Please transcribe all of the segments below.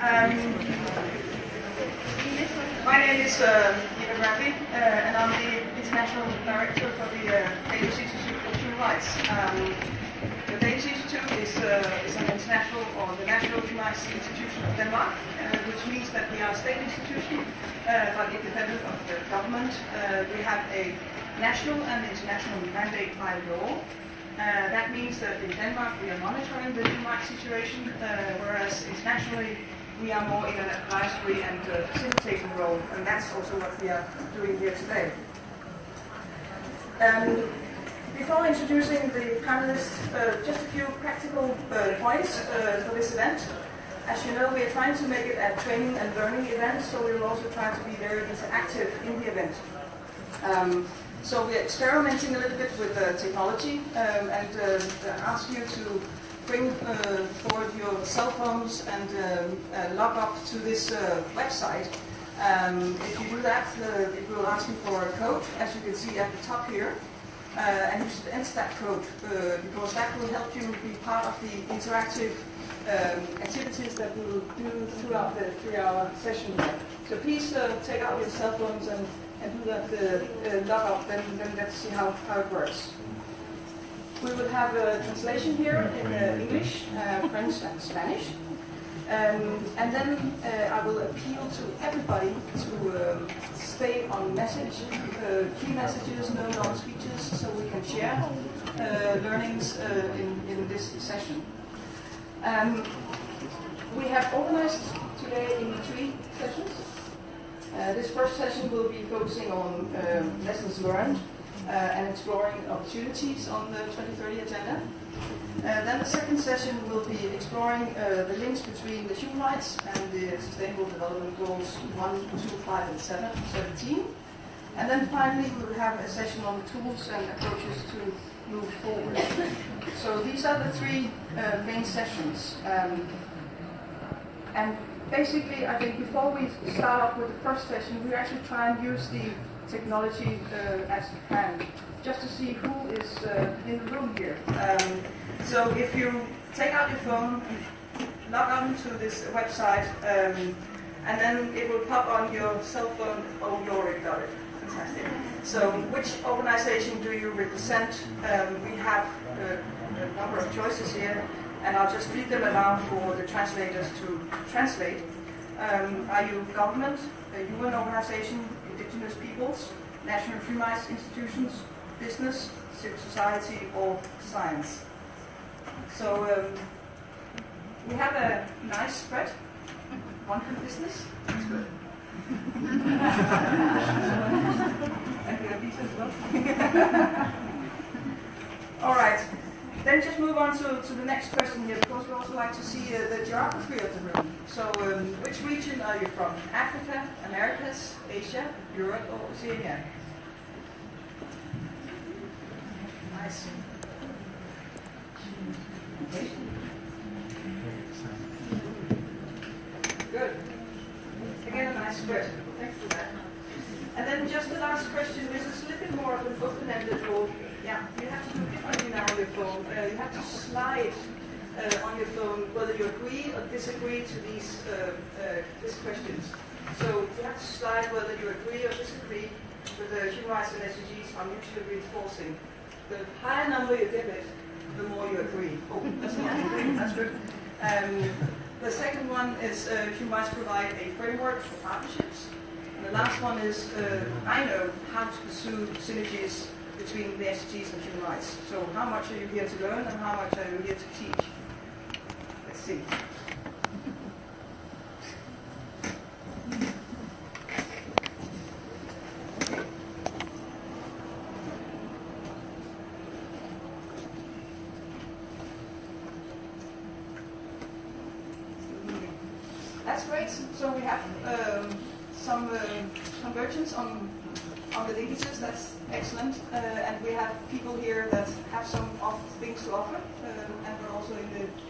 My name is Eva Bradley, and I'm the International Director for the Danish Institute for Human Rights. The Danish Institute is an international or the national human rights institution of Denmark, which means that we are a state institution, but independent of the government. We have a national and international mandate by law. That means that in Denmark we are monitoring the human rights situation, whereas internationally we are more in an advisory and facilitating role, and that's also what we are doing here today. Before introducing the panelists, just a few practical points for this event. As you know, we are trying to make it a training and learning event, so we will also try to be very interactive in the event. So we're experimenting a little bit with technology and ask you to bring forward your cell phones and log up to this website. If you do that, it will ask you for a code, as you can see at the top here. And you should enter that code because that will help you be part of the interactive activities that we will do throughout the 3-hour session here. So please take out your cell phones and do that log up, then let's see how it works. We will have a translation here in English, French and Spanish. And then I will appeal to everybody to stay on message, key messages, no long speeches, so we can share learnings in this session. We have organized today in 3 sessions. This first session will be focusing on lessons learned and exploring opportunities on the 2030 agenda. Then the second session will be exploring the links between the human rights and the Sustainable Development Goals 1, 2, 5, and 17. And then finally we will have a session on tools and approaches to move forward. So these are the 3 main sessions. And basically, I think before we start off with the first session, we actually try and use the technology as a hand, just to see who is in the room here. So if you take out your phone, log on to this website, and then it will pop on your cell phone. Oh, you already got it. Fantastic. So which organization do you represent? We have a number of choices here, and I'll just read them aloud for the translators to translate. Are you government, a UN organization, indigenous peoples, national human rights institutions, business, civil society, or science? So we have a nice spread. One from business. That's good. And we have these as well. All right. Then just move on to the next question here, because we also like to see the geography of the room. So which region are you from? Africa, Americas, Asia, Europe, or Oceania? Nice. Okay. Good. Again, a nice spread. Thanks for that. And then just the last question, this is a little bit more of an open-ended role. Yeah, you have to do differently now on your phone. You have to slide on your phone whether you agree or disagree to these questions. So you have to slide whether you agree or disagree with the human rights and SDGs on mutually reinforcing. The higher number you give it, the more you agree. Oh, that's not agree. That's good. The second one is human rights provide a framework for partnerships. And the last one is I know how to pursue synergies between the SDGs and human rights. So how much are you here to learn and how much are you here to teach? Let's see. That's great. So we have some convergence on the linkages. That's excellent. And we have people here that have some things to offer, and we're also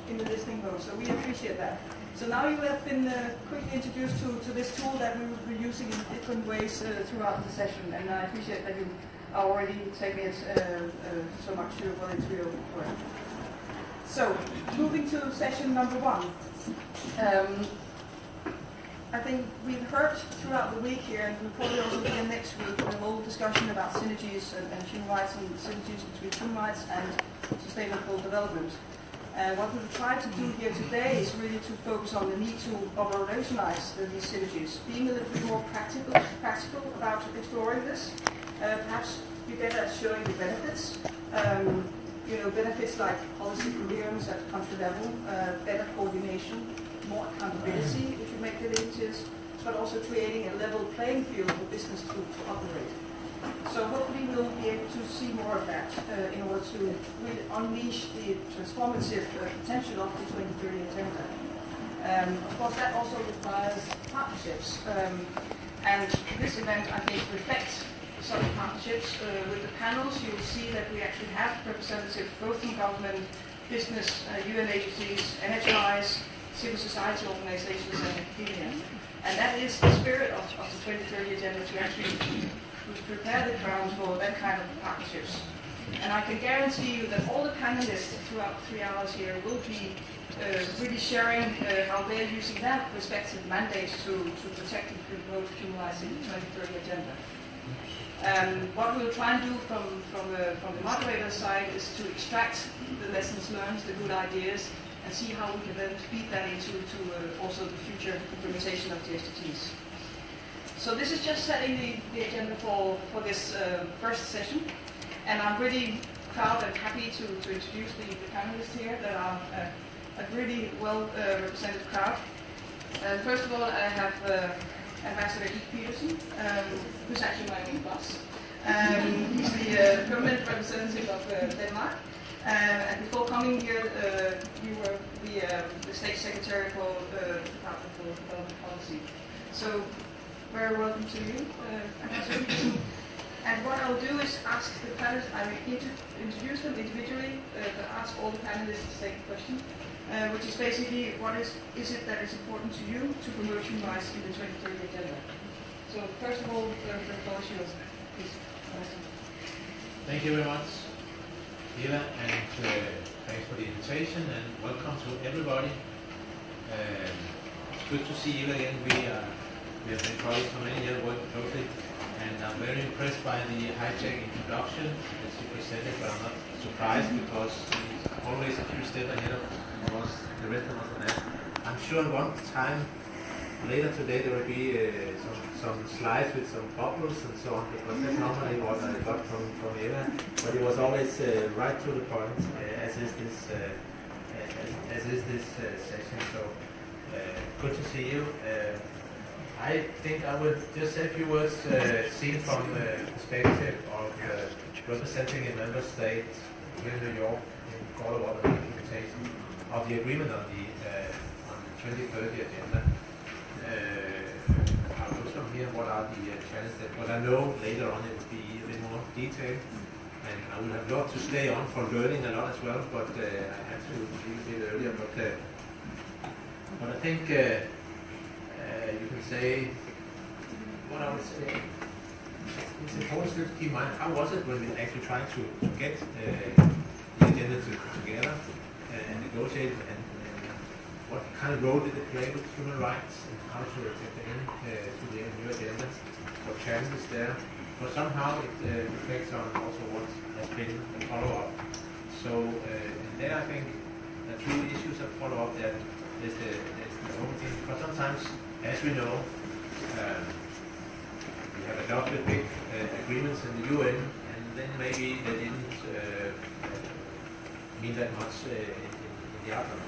in the listening mode. So we appreciate that. So now you have been quickly introduced to this tool that we will be using in different ways throughout the session. And I appreciate that you are already taking it so much well into your work. So moving to session number 1. I think we've heard throughout the week here, and we'll probably also begin next week, the whole discussion about synergies and human rights and synergies between human rights and sustainable development. What we've tried to do here today is really to focus on the need to operationalize these synergies, being a little bit more practical about exploring this, perhaps be better at showing the benefits. Benefits like policy coherence at country level, better coordination, more accountability if you make the linkages, but also creating a level playing field for business to operate. So hopefully we'll be able to see more of that in order to really unleash the transformative potential of the 2030 agenda. Of course, that also requires partnerships, and this event, I think, reflects such partnerships. With the panels, you will see that we actually have representatives both from government, business, UN agencies, NHIs, civil society organizations, and academia. And that is the spirit of the 2030 agenda, to actually prepare the ground for that kind of partnerships. And I can guarantee you that all the panelists throughout 3 hours here will be really sharing how they're using their respective mandates to protect and promote human rights in the 2030 agenda. What we'll try and do from the moderator side is to extract the lessons learned, the good ideas, and see how we can then feed that into also the future implementation of the SDGs. So this is just setting the agenda for this first session, and I'm really proud and happy to introduce the panelists here that are a really well represented crowd. First of all, I have Ambassador Ike Petersen, who's actually my own boss. He's the permanent representative of Denmark. And before coming here, you were the State Secretary for the Department for Development Policy. So, very welcome to you, Ambassador Petersen. And what I'll do is ask the panelists, I will introduce them individually, but ask all the panelists to take a question, which is basically, what is it that is important to you to promote human rights in the 2030 agenda? So, first of all, the floor is yours, please. Thank you very much, Eva, and thanks for the invitation, and welcome to everybody. It's good to see you again. We have been colleagues for many years, working closely, and I'm very impressed by the high-tech introduction that you presented, but I'm not surprised because he's always a few steps ahead of the rest of us on that. I'm sure one time later today there will be some slides with some bubbles and so on, because that's normally what I got from Eva, but it was always right to the point, as is this session. So good to see you. I think I will just say a few words seen from the perspective of representing a member state here in New York in follow-up and implementation of the agreement on the 2030 agenda. I'll look from here what are the challenges, but I know later on it will be a bit more detailed, and I would have loved to stay on for learning a lot as well, but I had to leave a bit earlier. But I think you can say, what I would say, it's important to keep in mind, how was it when we actually tried to get the agenda together and negotiate, and what kind of role did it play with human rights, and how to take it in to the new agenda, what challenges there, but somehow it reflects on also what has been the follow-up. So, and there I think the two issues of follow-up, that there's the whole thing, because sometimes, as we know, we have adopted big agreements in the UN, and then maybe they didn't mean that much in the aftermath.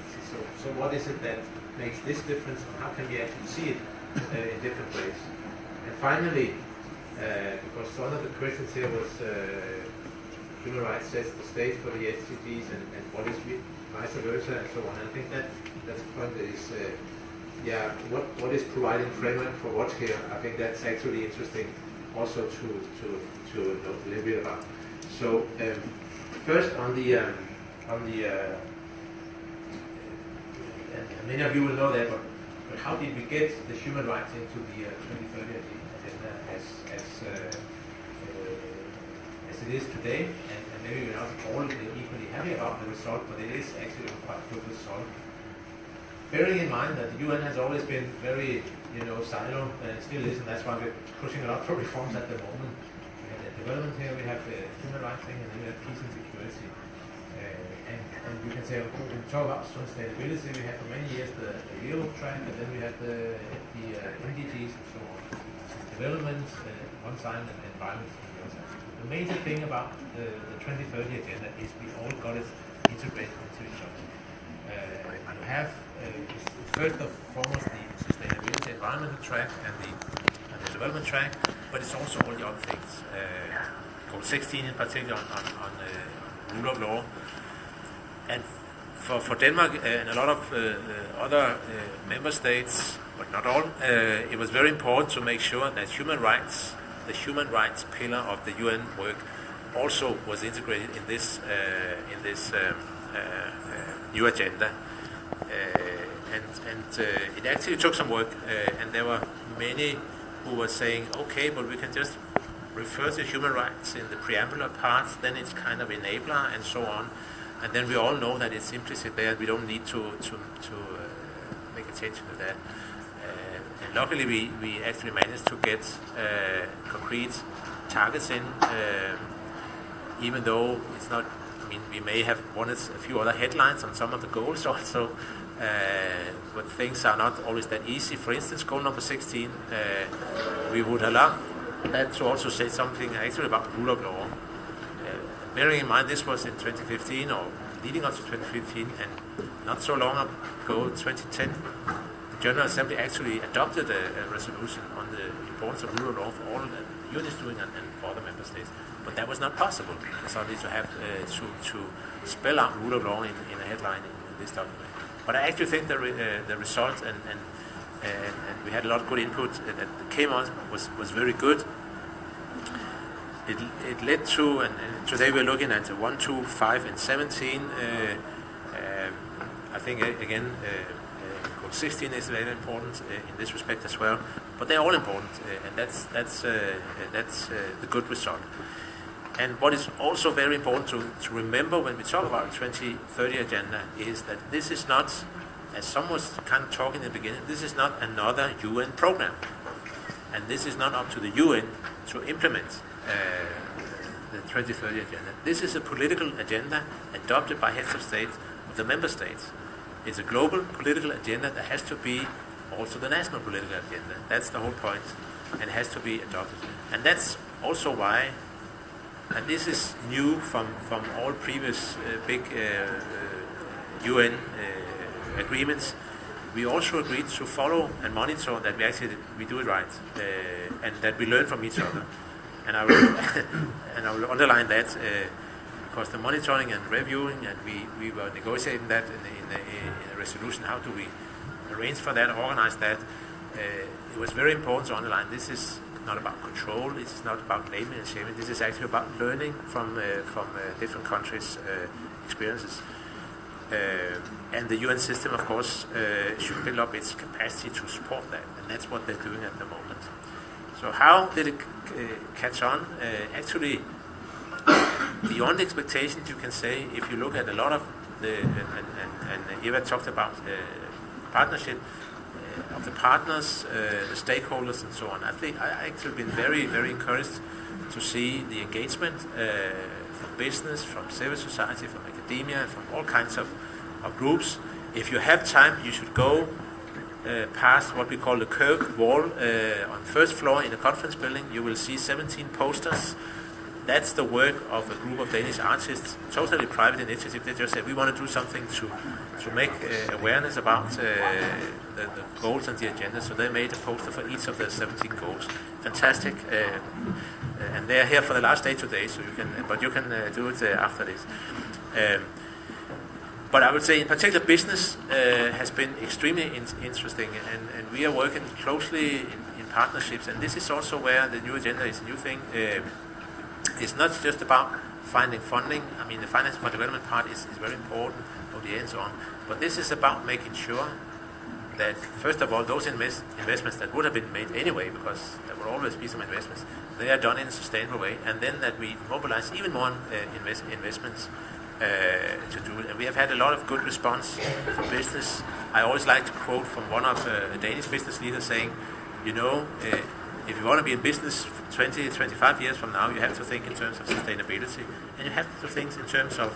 So what is it that makes this difference, and how can we actually see it in different ways? And finally, because one of the questions here was human rights sets the stage for the SDGs, and what is vice versa, and so on. I think that's the point that is, what is providing framework for what here. I think that's actually interesting also to know a little bit about. So first on the and many of you will know that, but how did we get the human rights into the 2030 agenda as it is today? And maybe we're not all equally happy about the result, but it is actually a quite good result. bearing in mind that the UN has always been very, silo, still is, and that's why we're pushing a lot for reforms at the moment. We have development here, we have human rights thing, and then we have peace and security. And you can say, of course, we talk about sustainability. We had for many years the Rio track, and then we had the NDGs and so on. Development one side and environment on the other side. The major thing about the 2030 agenda is we all got it integrated into each other. You have first and foremost the sustainability environmental track and the development track, but it's also all the other things. Goal 16 in particular on rule of law. And for Denmark and a lot of other member states, but not all, it was very important to make sure that human rights, the human rights pillar of the UN work, also was integrated in this new agenda. It actually took some work, and there were many who were saying, okay, but we can just refer to human rights in the preambular parts, then it's kind of enabler and so on. And then we all know that it's implicit there, and we don't need to make attention to that. And luckily we actually managed to get concrete targets in, even though it's not, we may have wanted a few other headlines on some of the goals also, but things are not always that easy. For instance, goal number 16, we would allow that to also say something actually about rule of law. Bearing in mind this was in 2015 or leading up to 2015, and not so long ago, 2010, the General Assembly actually adopted a resolution on the importance of rule of law for all that the UN is doing and for other member states. But that was not possible suddenly to have to spell out rule of law in a headline in this document. But I actually think the result and we had a lot of good input that came on was very good. It led to, and today we're looking at 1, 2, 5, and 17. I think again, goal 16 is very important in this respect as well. But they're all important, and that's the good result. And what is also very important to remember when we talk about the 2030 agenda is that this is not, as some was kind of talking in the beginning, this is not another UN program, and this is not up to the UN to implement the 2030 agenda. This is a political agenda adopted by heads of state of the member states. It's a global political agenda that has to be also the national political agenda. That's the whole point, and it has to be adopted. And that's also why, and this is new from all previous big UN agreements, we also agreed to follow and monitor that we do it right, and that we learn from each other. And I will underline that because the monitoring and reviewing, and we were negotiating that in a resolution. How do we arrange for that, organize that? It was very important to underline this is not about control. This is not about naming and shaming. This is actually about learning from different countries' experiences. And the UN system, of course, should build up its capacity to support that, and that's what they're doing at the moment. So how did it catch on? Actually, beyond expectations, you can say, if you look at a lot of and Eva talked about partnership of the partners, the stakeholders, and so on. I think I actually been very, very encouraged to see the engagement from business, from civil society, from academia, from all kinds of groups. If you have time, you should go past what we call the Kirk Wall on the first floor in the conference building. You will see 17 posters. That's the work of a group of Danish artists, totally private initiative. They just said, we want to do something to make awareness about the goals and the agenda. So they made a poster for each of the 17 goals. Fantastic. And they're here for the last day today, so you can do it after this. But I would say in particular business has been extremely interesting, and we are working closely in partnerships, and this is also where the new agenda is a new thing. It's not just about finding funding. I mean, the finance for development part is very important for the and so on, but this is about making sure that, first of all, those investments that would have been made anyway, because there will always be some investments, they are done in a sustainable way, and then that we mobilize even more investments to do it. And we have had a lot of good response from business. I always like to quote from one of the Danish business leaders saying, you know, if you want to be in business 20, 25 years from now, you have to think in terms of sustainability. And you have to think in terms of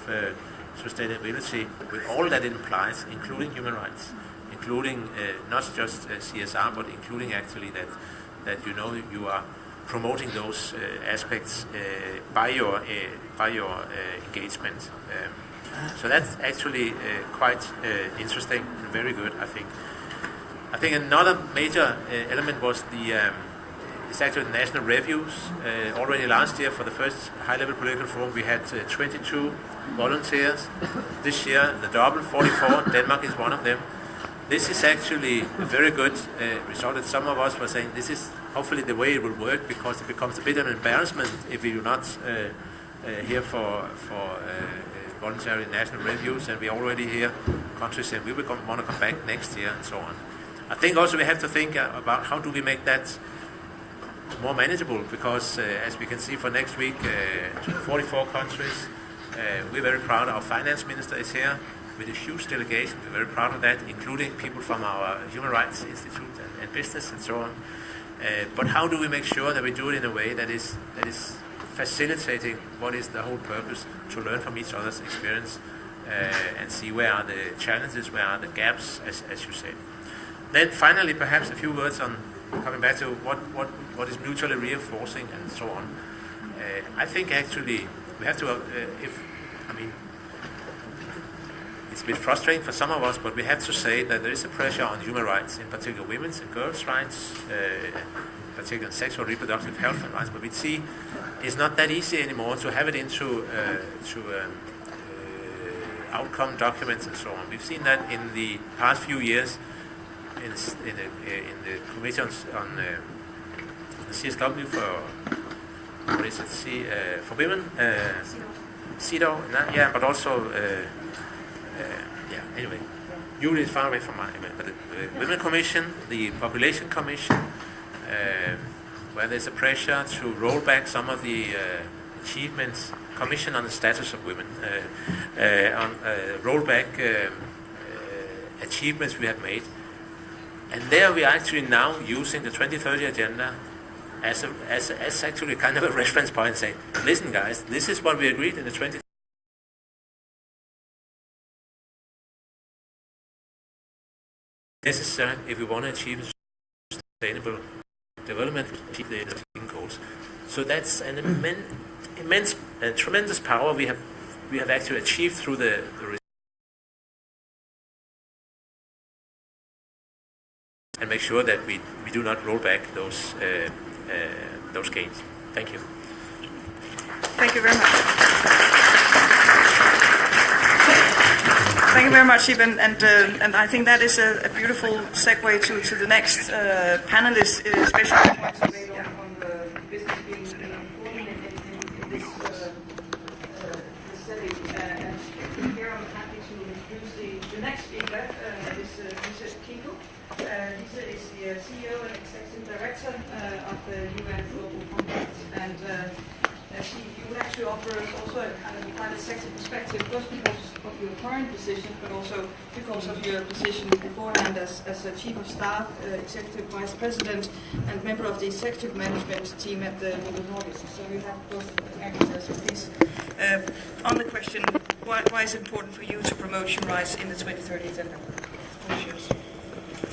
sustainability with all that it implies, including human rights, including not just CSR, but including actually that you know you are promoting those aspects by your engagement. So that's actually quite interesting and very good, I think. I think another major element was it's actually the national reviews. Already last year, for the first high-level political forum, we had 22 volunteers. This year, the double, 44. Denmark is one of them. This is actually a very good result. That some of us were saying this is hopefully the way it will work, because it becomes a bit of an embarrassment if we do not here for voluntary national reviews, and we already hear countries saying we will want to come back next year and so on. I think also we have to think about how do we make that more manageable, because as we can see for next week, 44 countries. We're very proud. Our finance minister is here with a huge delegation. We're very proud of that, including people from our Human Rights Institute and business and so on. But how do we make sure that we do it in a way that is facilitating what is the whole purpose, to learn from each other's experience and see where are the challenges, where are the gaps, as you say. Then finally, perhaps a few words on coming back to what is mutually reinforcing and so on. I think actually we have to, it's a bit frustrating for some of us, but we have to say that there is a pressure on human rights, in particular women's and girls' rights, particularly sexual and reproductive health and rights. But we see it's not that easy anymore to have it into outcome documents and so on. We've seen that in the past few years in the Committee on CSW for for women, CEDAW, but also anyway, Julie is far away from mine, but the Women Commission, the Population Commission, where there's a pressure to roll back some of the achievements, Commission on the Status of Women, roll back achievements we have made. And there we are actually now using the 2030 agenda as actually kind of a reference point, saying, listen guys, this is what we agreed in the 2030 necessary if we want to achieve sustainable development, achieve the goals. So that's an immense and tremendous power we have actually achieved through the and make sure that we do not roll back those gains. Thank you. Thank you very much. Thank you very much, Iben, and I think that is a beautiful segue to the next panelist, especially on the business being important in this setting. And here I'm happy to introduce the next speaker, Lisa Kinkel. Lisa is the CEO and Executive Director of the UN Global Compact, and you would actually offer us also a kind of a private sector perspective, both because of your current position, but also because of your position beforehand as a Chief of Staff, Executive Vice President, and member of the Executive Management team at the Nordics. So you have both angles, so please. On the question, why is it important for you to promote human rights in the 2030 agenda?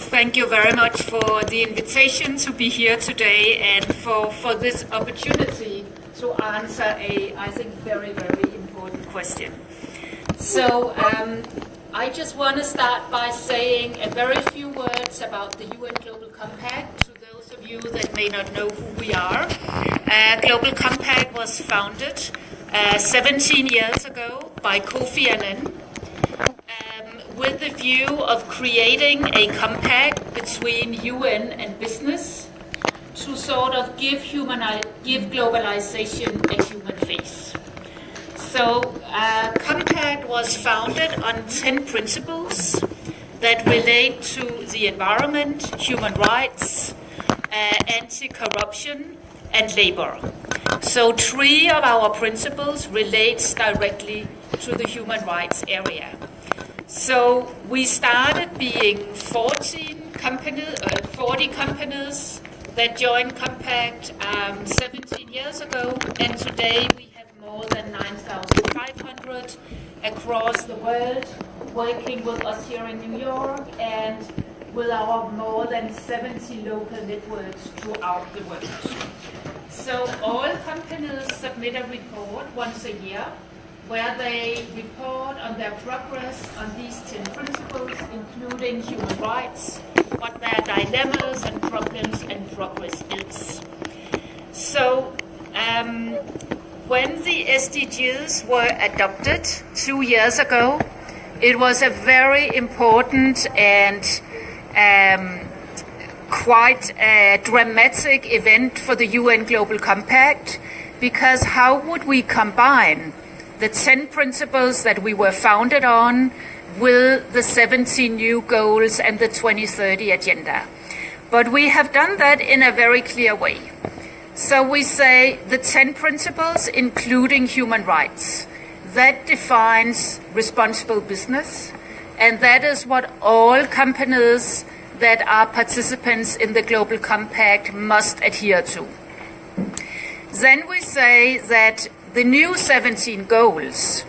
Thank you very much for the invitation to be here today and for this opportunity to answer I think, very, very important question. So I just want to start by saying a very few words about the UN Global Compact to those of you that may not know who we are. Global Compact was founded 17 years ago by Kofi Annan, with the view of creating a compact between UN and business to sort of give globalization a human face. So Compact was founded on 10 principles that relate to the environment, human rights, anti-corruption, and labor. So 3 of our principles relates directly to the human rights area. So we started being 40 companies that joined Compact 17 years ago, and today we have more than 9,500 across the world working with us here in New York and with our more than 70 local networks throughout the world. So all companies submit a report once a year where they report on their progress on these 10 principles, including human rights, what their dilemmas and problems and progress is. So when the SDGs were adopted 2 years ago, it was a very important and quite a dramatic event for the UN Global Compact, because how would we combine the 10 principles that we were founded on with the 17 new goals and the 2030 agenda? But we have done that in a very clear way. So we say the 10 principles, including human rights, that defines responsible business, and that is what all companies that are participants in the Global Compact must adhere to. Then we say that the new 17 goals,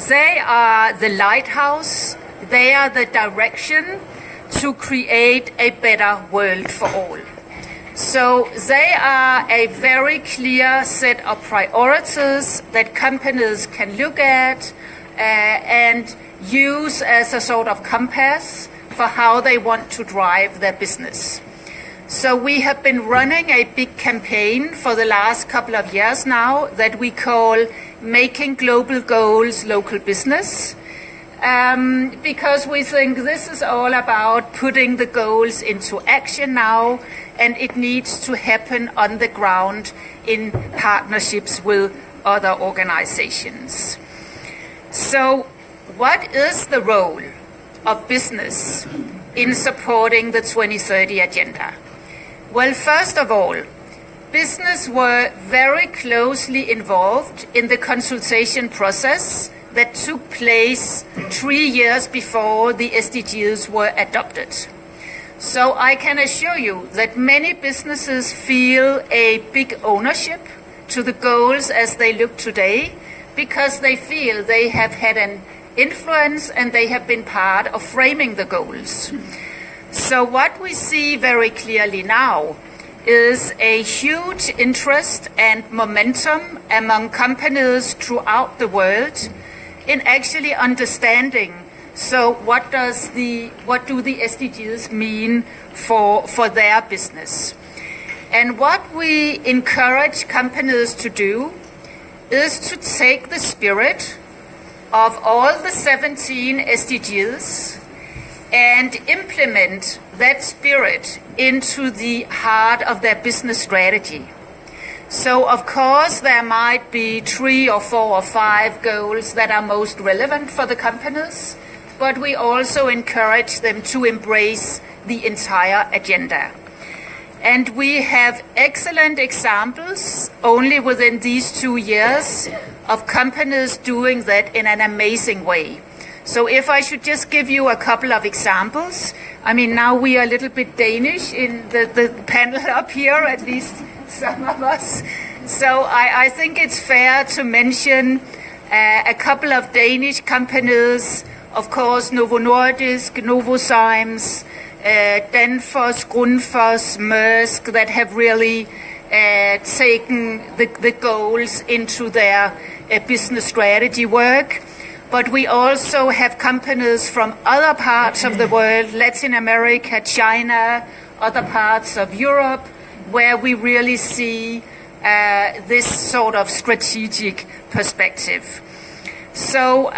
they are the lighthouse, they are the direction to create a better world for all. So they are a very clear set of priorities that companies can look at and use as a sort of compass for how they want to drive their business. So we have been running a big campaign for the last couple of years now that we call Making Global Goals Local Business, because we think this is all about putting the goals into action now, and it needs to happen on the ground in partnerships with other organizations. So what is the role of business in supporting the 2030 agenda? Well, first of all, business were very closely involved in the consultation process that took place 3 years before the SDGs were adopted. So I can assure you that many businesses feel a big ownership to the goals as they look today, because they feel they have had an influence and they have been part of framing the goals. So what we see very clearly now is a huge interest and momentum among companies throughout the world in actually understanding, so what do the SDGs mean for their business? And what we encourage companies to do is to take the spirit of all the 17 SDGs and implement that spirit into the heart of their business strategy. So, of course, there might be 3 or 4 or 5 goals that are most relevant for the companies, but we also encourage them to embrace the entire agenda. And we have excellent examples only within these 2 years of companies doing that in an amazing way. So if I should just give you a couple of examples, I mean, now we are a little bit Danish in the panel up here, at least some of us. So I think it's fair to mention a couple of Danish companies, of course, Novo Nordisk, Novozymes, Danfoss, Grundfos, Maersk, that have really taken the goals into their business strategy work. But we also have companies from other parts of the world, Latin America, China, other parts of Europe, where we really see this sort of strategic perspective. So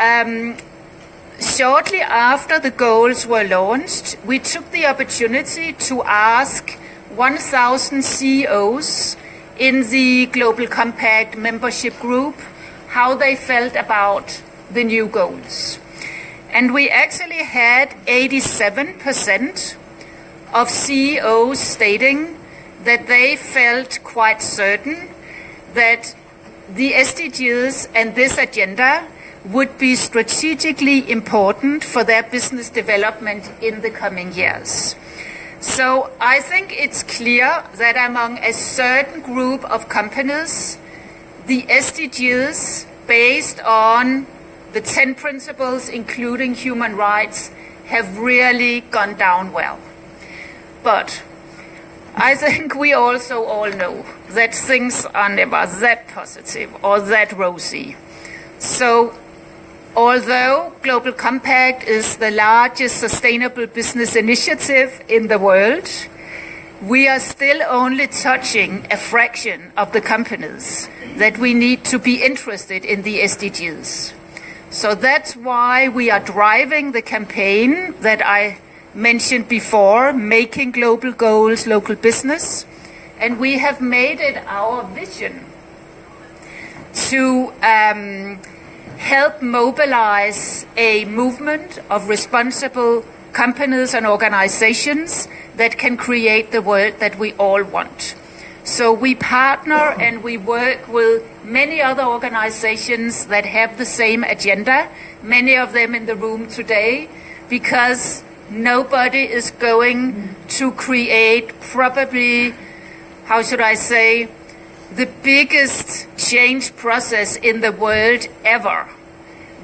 shortly after the goals were launched, we took the opportunity to ask 1,000 CEOs in the Global Compact membership group how they felt about the new goals. And we actually had 87% of CEOs stating that they felt quite certain that the SDGs and this agenda would be strategically important for their business development in the coming years. So I think it's clear that among a certain group of companies, the SDGs, based on the 10 principles, including human rights, have really gone down well. But I think we also all know that things are never that positive or that rosy. So although Global Compact is the largest sustainable business initiative in the world, we are still only touching a fraction of the companies that we need to be interested in the SDGs. So that's why we are driving the campaign that I mentioned before, Making Global Goals Local Business. And we have made it our vision to help mobilize a movement of responsible companies and organizations that can create the world that we all want. So we partner and we work with many other organizations that have the same agenda, many of them in the room today, because nobody is going to create probably, how should I say, the biggest change process in the world ever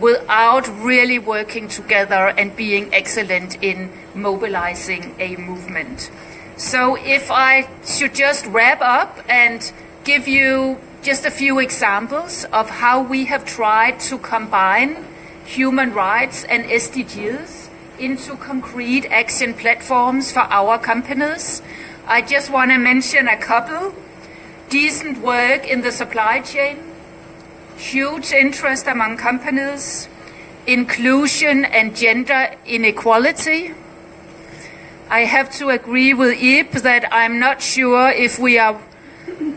without really working together and being excellent in mobilizing a movement. So if I should just wrap up and give you just a few examples of how we have tried to combine human rights and SDGs into concrete action platforms for our companies, I just want to mention a couple. Decent work in the supply chain, huge interest among companies, inclusion and gender inequality. I have to agree with Ib that I'm not sure if we are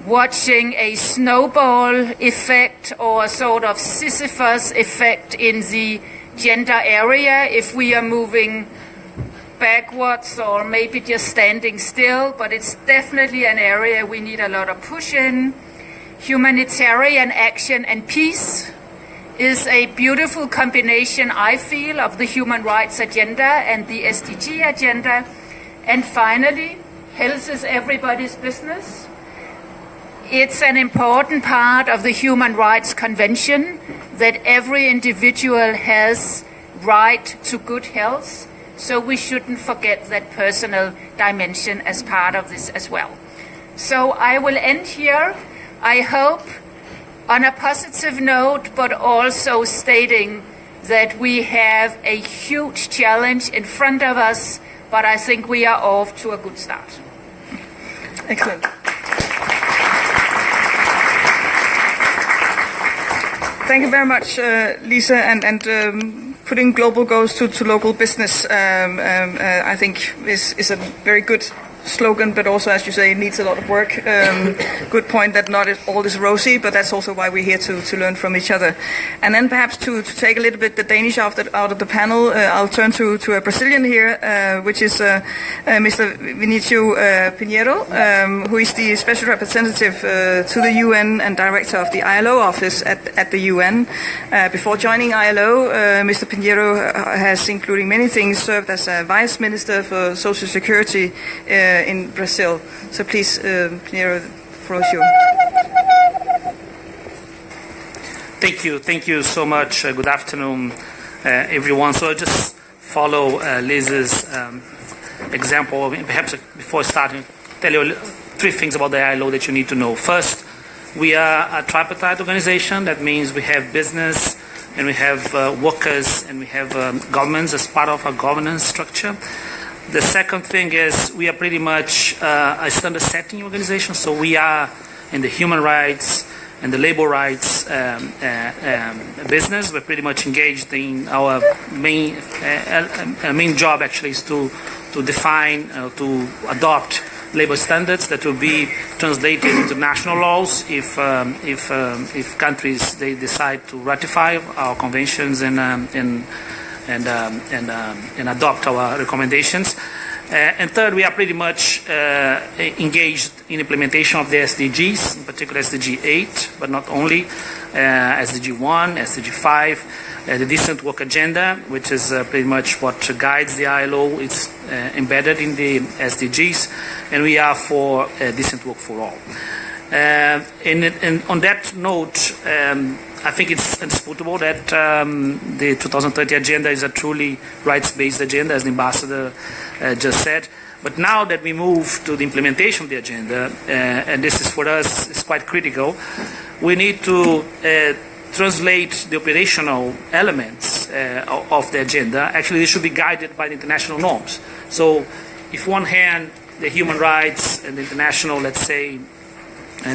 watching a snowball effect or a sort of Sisyphus effect in the gender area, if we are moving backwards or maybe just standing still, but it's definitely an area we need a lot of push in. Humanitarian action and peace is a beautiful combination, I feel, of the human rights agenda and the SDG agenda. And finally, health is everybody's business. It's an important part of the Human Rights Convention that every individual has right to good health. So we shouldn't forget that personal dimension as part of this as well. So I will end here, I hope, on a positive note, but also stating that we have a huge challenge in front of us, but I think we are off to a good start. Excellent. Thank you very much, Lisa, and putting global goals to local business, I think is a very good slogan, but also, as you say, it needs a lot of work. Good point that not all is rosy, but that's also why we're here to learn from each other. And then perhaps to take a little bit the Danish out of the panel, I'll turn to a Brazilian here, which is Mr. Vinicius Pinheiro, who is the special representative to the UN and director of the ILO office at the UN. Before joining ILO, Mr. Pinheiro has, including many things, served as a vice minister for social security in Brazil. So please, Pinheiro, the floor is yours. Thank you so much. Good afternoon, everyone. So I'll just follow Liz's example. Perhaps before starting, tell you three things about the ILO that you need to know. First, we are a tripartite organization. That means we have business and we have workers and we have governments as part of our governance structure. The second thing is we are pretty much a standard setting organization, so we are in the human rights and the labor rights business. We're pretty much engaged in our main job actually is to define, to adopt labor standards that will be translated into national laws if countries they decide to ratify our conventions and adopt our recommendations. And third, we are pretty much engaged in implementation of the SDGs, in particular SDG 8, but not only, SDG 1, SDG 5, the Decent Work Agenda, which is pretty much what guides the ILO. It's embedded in the SDGs, and we are for decent work for all. And on that note, I think it's indisputable that the 2030 agenda is a truly rights-based agenda, as the ambassador just said. But now that we move to the implementation of the agenda, and this is for us, is quite critical, we need to translate the operational elements of the agenda. Actually, they should be guided by the international norms. So, if on one hand, the human rights and the international, let's say,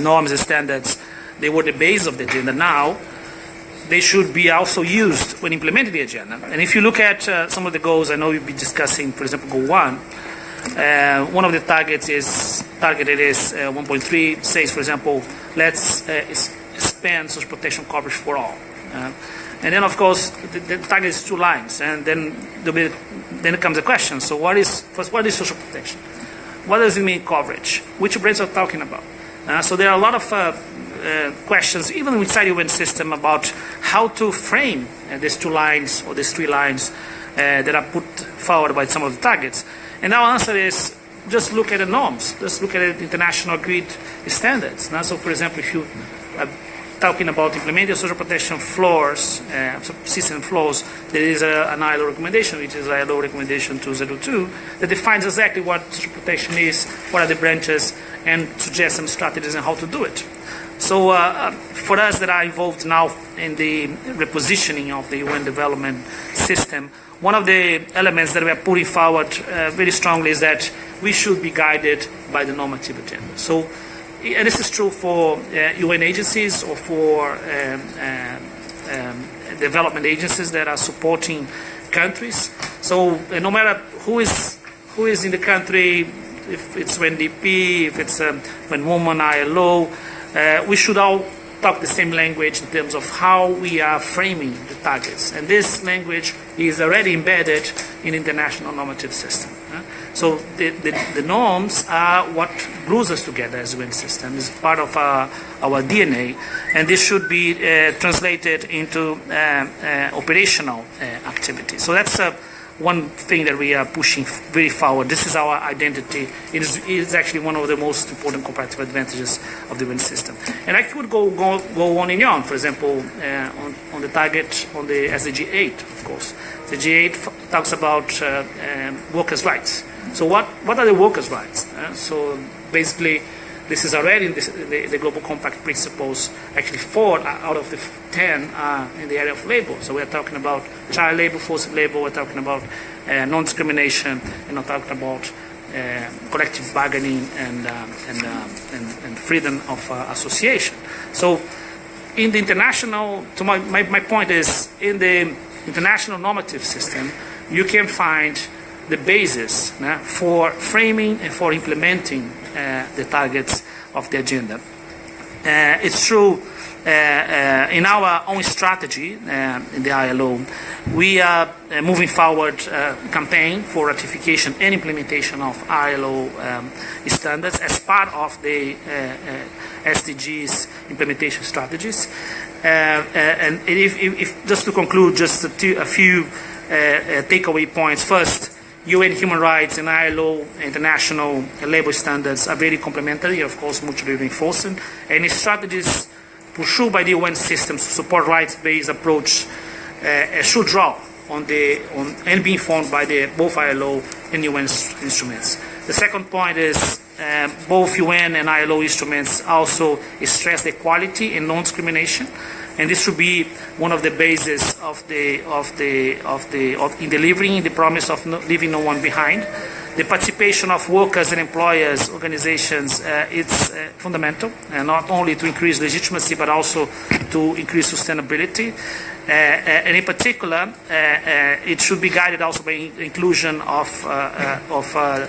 norms and standards, they were the base of the agenda. Now, they should be also used when implementing the agenda. And if you look at some of the goals, I know you'll be discussing, for example, Goal 1. One of the targeted is 1.3, says, for example, let's expand social protection coverage for all. And then, of course, the target is 2 lines, and then it comes a question. So, what is social protection? What does it mean, coverage? Which brands are talking about? So there are a lot of questions, even inside the UN system, about how to frame these 2 lines or these 3 lines that are put forward by some of the targets. And our answer is just look at the norms, just look at the international agreed standards. So, for example, if you are talking about implementing social protection floors, system floors, there is an ILO recommendation, which is ILO recommendation 202, that defines exactly what social protection is, what are the branches, and suggests some strategies on how to do it. So for us that are involved now in the repositioning of the UN development system, one of the elements that we are putting forward very strongly is that we should be guided by the normative agenda. So, and this is true for UN agencies or for development agencies that are supporting countries. So no matter who is in the country, if it's UNDP, if it's when Women ILO, we should all talk the same language in terms of how we are framing the targets. And this language is already embedded in the international normative system. So the norms are what glues us together as a UN system. It's part of our DNA, and this should be translated into operational activity. So that's one thing that we are pushing very forward. This is our identity. It is actually one of the most important comparative advantages of the UN system. And I could go on and on. For example, on the target on the SDG 8, of course. SDG 8 talks about workers' rights. So what are the workers' rights? So basically, this is already in the Global Compact principles. Actually, 4 out of the 10 are in the area of labor. So we're talking about child labor, forced labor. We're talking about non-discrimination, and we're talking about collective bargaining and freedom of association. So, in the international, so my point is, in the international normative system, you can find the basis for framing and for implementing the targets of the agenda. It's true in our own strategy in the ILO, we are moving forward a campaign for ratification and implementation of ILO standards as part of the SDGs implementation strategies. And if just to conclude, just a few takeaway points. First, UN human rights and ILO international labor standards are very complementary, of course, mutually reinforcing. Any strategies pursued by the UN system to support rights-based approach should draw on and be informed by both ILO and UN instruments. The second point is both UN and ILO instruments also stress equality and non-discrimination. And this should be one of the bases in delivering the promise of leaving no one behind. The participation of workers and employers organizations it's fundamental, not only to increase legitimacy but also to increase sustainability. And in particular, it should be guided also by inclusion of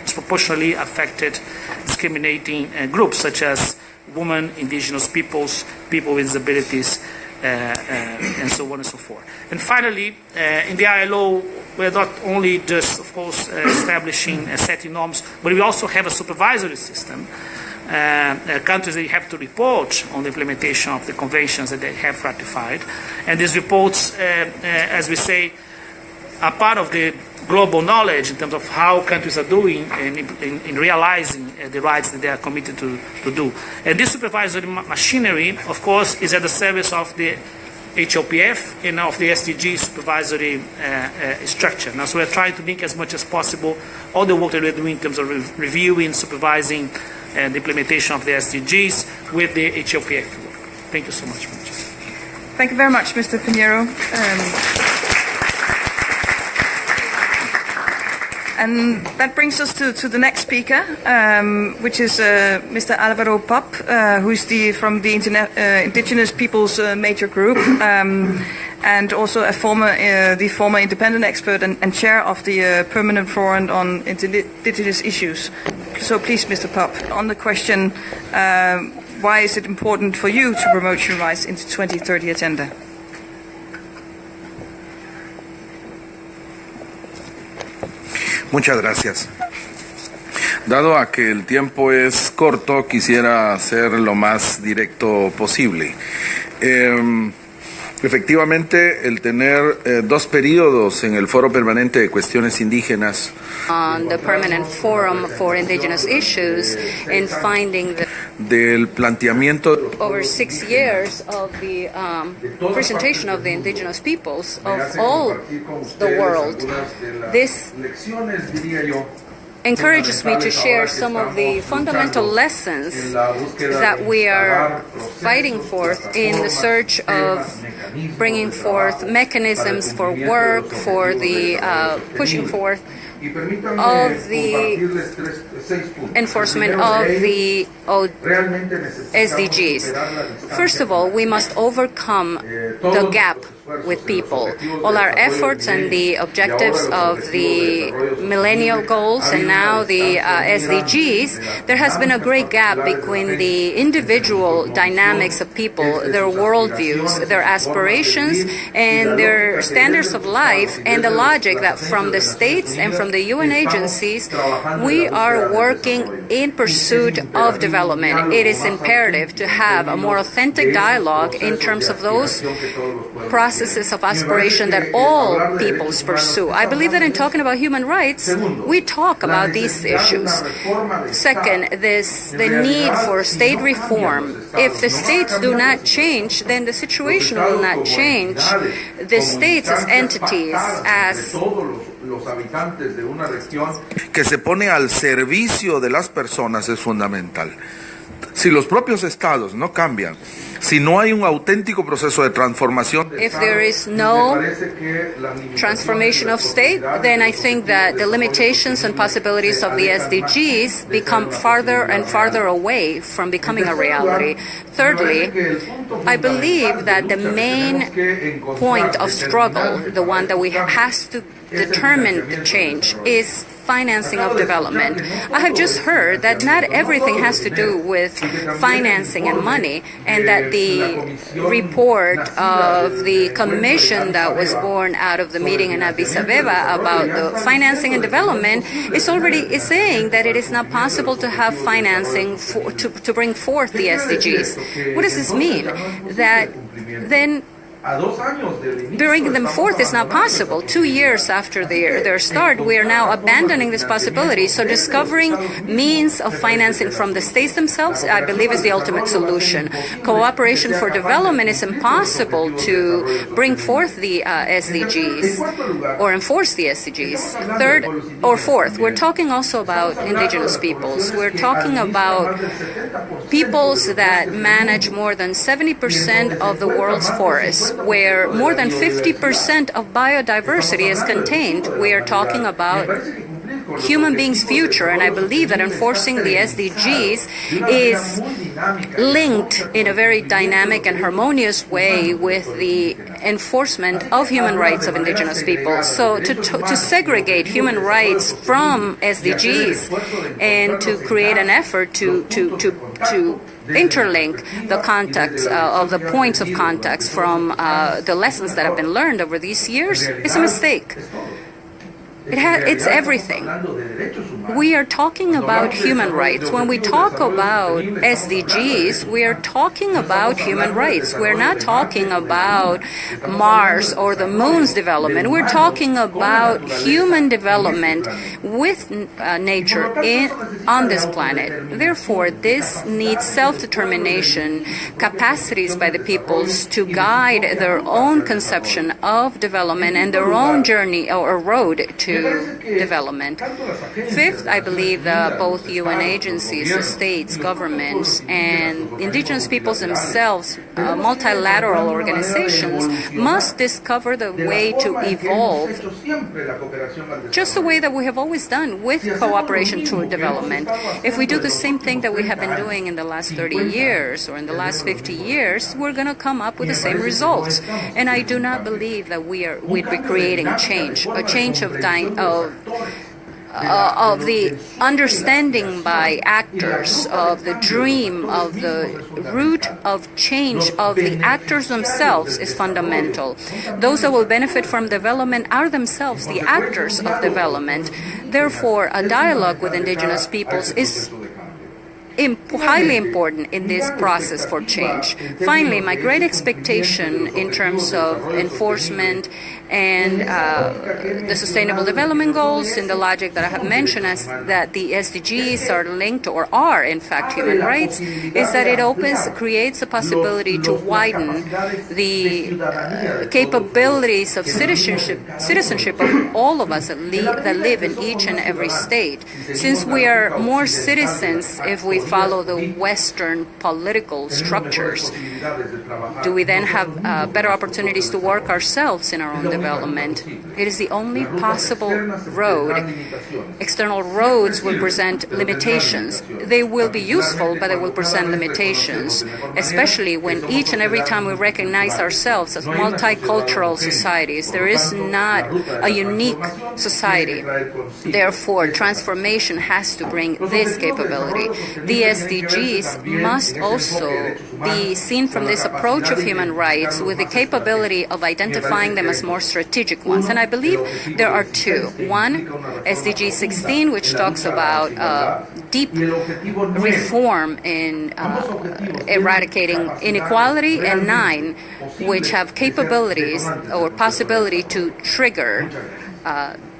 disproportionately affected discriminating groups such as women, indigenous peoples, people with disabilities, and so on and so forth. And finally, in the ILO, we're not only just, of course, establishing and setting norms, but we also have a supervisory system. Countries that have to report on the implementation of the conventions that they have ratified. And these reports, as we say, are part of the global knowledge in terms of how countries are doing in realizing the rights that they are committed to do. And this supervisory machinery, of course, is at the service of the HLPF and of the SDG supervisory structure. Now, so we're trying to link as much as possible all the work that we're doing in terms of reviewing, supervising, and the implementation of the SDGs with the HLPF work. Thank you so much. Thank you very much, Mr. Pinheiro. And that brings us to the next speaker, which is Mr. Alvaro Pop, who's from the Indigenous Peoples Major Group, and also the former independent expert and chair of the Permanent Forum on Indigenous Issues. So please, Mr. Pop, on the question, why is it important for you to promote human rights in the 2030 agenda? Muchas gracias. Dado a que el tiempo es corto, quisiera ser lo más directo posible. Efectivamente, el tener dos periodos en el Foro Permanente de Cuestiones Indígenas on the Permanent Forum for Indigenous Issues in finding the del planteamiento over 6 years of the presentation of the indigenous peoples of all the world. This encourages me to share some of the fundamental lessons that we are fighting forth in the search of bringing forth mechanisms for work, for the pushing forth of the enforcement of the SDGs. First of all, we must overcome the gap with people. All our efforts and the objectives of the millennial goals and now the SDGs, there has been a great gap between the individual dynamics of people, their worldviews, their aspirations, and their standards of life, and the logic that from the states and from the UN agencies, we are working in pursuit of development. It is imperative to have a more authentic dialogue in terms of those processes of aspiration that all peoples pursue. I believe that in talking about human rights, we talk about these issues. Second, the need for state reform. If the states do not change, then the situation will not change. The states as entities, as que se pone al servicio de las personas es fundamental. Si los propios estados no cambian, si no hay un auténtico proceso de transformación, if there is no transformation of state, then I think that the limitations and possibilities of the SDGs become farther and farther away from becoming a reality. Thirdly, I believe that the main point of struggle, the one that we has to determine the change, is financing of development. I have just heard that not everything has to do with financing and money, and that the report of the commission that was born out of the meeting in Addis Ababa about the financing and development is saying that it is not possible to have financing to bring forth the SDGs. What does this mean? That then bringing them forth is not possible. 2 years after their start, we are now abandoning this possibility. So discovering means of financing from the states themselves, I believe, is the ultimate solution. Cooperation for development is impossible to bring forth the SDGs or enforce the SDGs. Third or fourth, we're talking also about indigenous peoples. We're talking about peoples that manage more than 70% of the world's forests, where more than 50% of biodiversity is contained. We are talking about human beings' future, and I believe that enforcing the SDGs is linked in a very dynamic and harmonious way with the enforcement of human rights of indigenous people. So to segregate human rights from SDGs and to create an effort to interlink the context of the points of context from the lessons that have been learned over these years is a mistake. It's everything. We are talking about human rights. When we talk about SDGs, we are talking about human rights. We're not talking about Mars or the moon's development. We're talking about human development with nature on this planet. Therefore, this needs self-determination, capacities by the peoples to guide their own conception of development and their own journey or road to development. Fifth, I believe that both UN agencies, the states, governments, and indigenous peoples themselves, multilateral organizations, must discover the way to evolve just the way that we have always done with cooperation toward development. If we do the same thing that we have been doing in the last 30 years or in the last 50 years, we're going to come up with the same results. And I do not believe that we'd be creating change, a change of the understanding by actors of the dream of the root of change of the actors themselves is fundamental. Those that will benefit from development are themselves the actors of development. Therefore, a dialogue with indigenous peoples is highly important in this process for change. Finally, my great expectation in terms of enforcement and the Sustainable Development Goals in the logic that I have mentioned as that the SDGs are linked or are in fact human rights is that it creates a possibility to widen the capabilities of citizenship of all of us that live in each and every state. Since we are more citizens if we follow the Western political structures, do we then have better opportunities to work ourselves in our own development? It is the only possible road. External roads will present limitations. They will be useful, but they will present limitations, especially when each and every time we recognize ourselves as multicultural societies. There is not a unique society. Therefore, transformation has to bring this capability. The SDGs must also be seen from this approach of human rights with the capability of identifying them as more strategic ones. And I believe there are two. One, SDG 16, which talks about deep reform in eradicating inequality, and 9, which have capabilities or possibility to trigger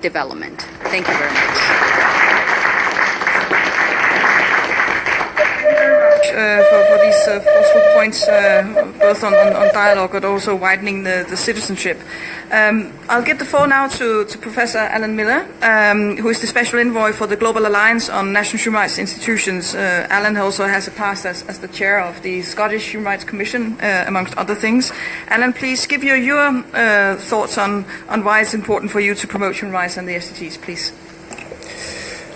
development. Thank you very much. For these forceful points, both on dialogue but also widening the citizenship. I'll give the floor now to Professor Alan Miller, who is the Special Envoy for the Global Alliance on National Human Rights Institutions. Alan also has a past as the chair of the Scottish Human Rights Commission, amongst other things. Alan, please give your thoughts on why it's important for you to promote human rights and the SDGs, please.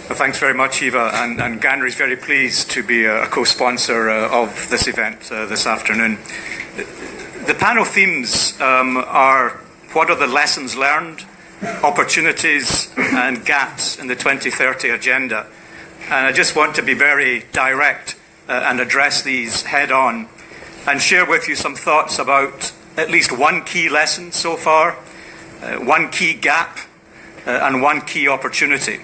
Well, thanks very much, Eva, and GANRI is very pleased to be a co-sponsor of this event this afternoon. The panel themes are what are the lessons learned, opportunities and gaps in the 2030 agenda. And I just want to be very direct and address these head on and share with you some thoughts about at least one key lesson so far, one key gap and one key opportunity.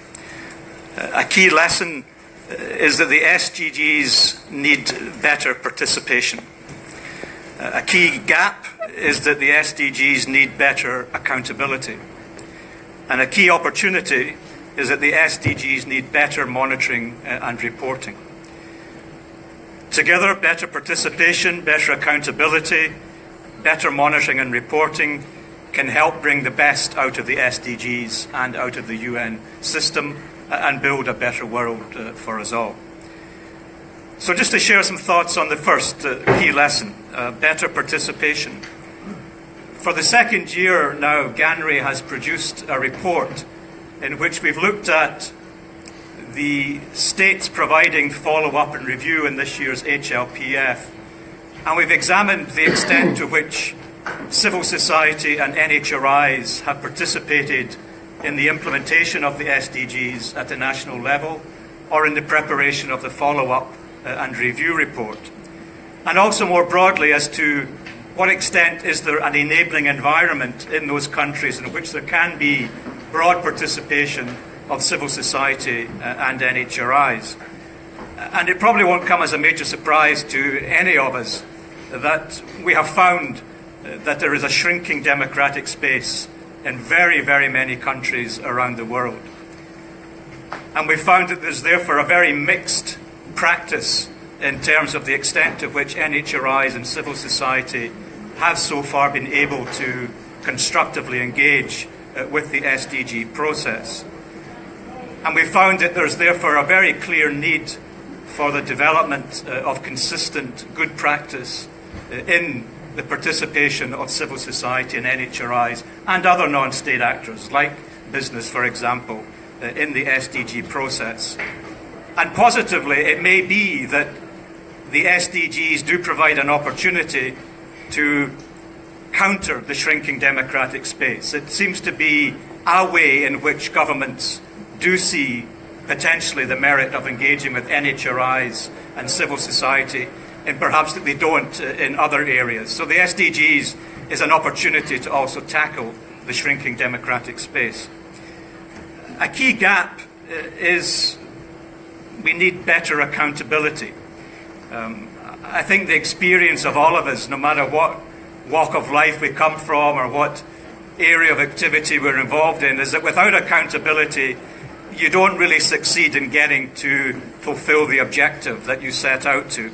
A key lesson is that the SDGs need better participation. A key gap is that the SDGs need better accountability. And a key opportunity is that the SDGs need better monitoring and reporting. Together, better participation, better accountability, better monitoring and reporting can help bring the best out of the SDGs and out of the UN system and build a better world for us all. So just to share some thoughts on the first key lesson, better participation. For the second year now, GANRI has produced a report in which we've looked at the states providing follow-up and review in this year's HLPF, and we've examined the extent to which civil society and NHRIs have participated in the implementation of the SDGs at the national level or in the preparation of the follow-up and review report. And also more broadly as to what extent is there an enabling environment in those countries in which there can be broad participation of civil society and NHRIs. And it probably won't come as a major surprise to any of us that we have found that there is a shrinking democratic space in very, very many countries around the world. And we found that there's therefore a very mixed practice in terms of the extent to which NHRIs and civil society have so far been able to constructively engage with the SDG process. And we found that there's therefore a very clear need for the development of consistent good practice in the participation of civil society and NHRIs and other non-state actors, like business, for example, in the SDG process. And positively, it may be that the SDGs do provide an opportunity to counter the shrinking democratic space. It seems to be a way in which governments do see potentially the merit of engaging with NHRIs and civil society, and perhaps that they don't in other areas. So the SDGs is an opportunity to also tackle the shrinking democratic space. A key gap is we need better accountability. I think the experience of all of us, no matter what walk of life we come from or what area of activity we're involved in, is that without accountability, you don't really succeed in getting to fulfill the objective that you set out to.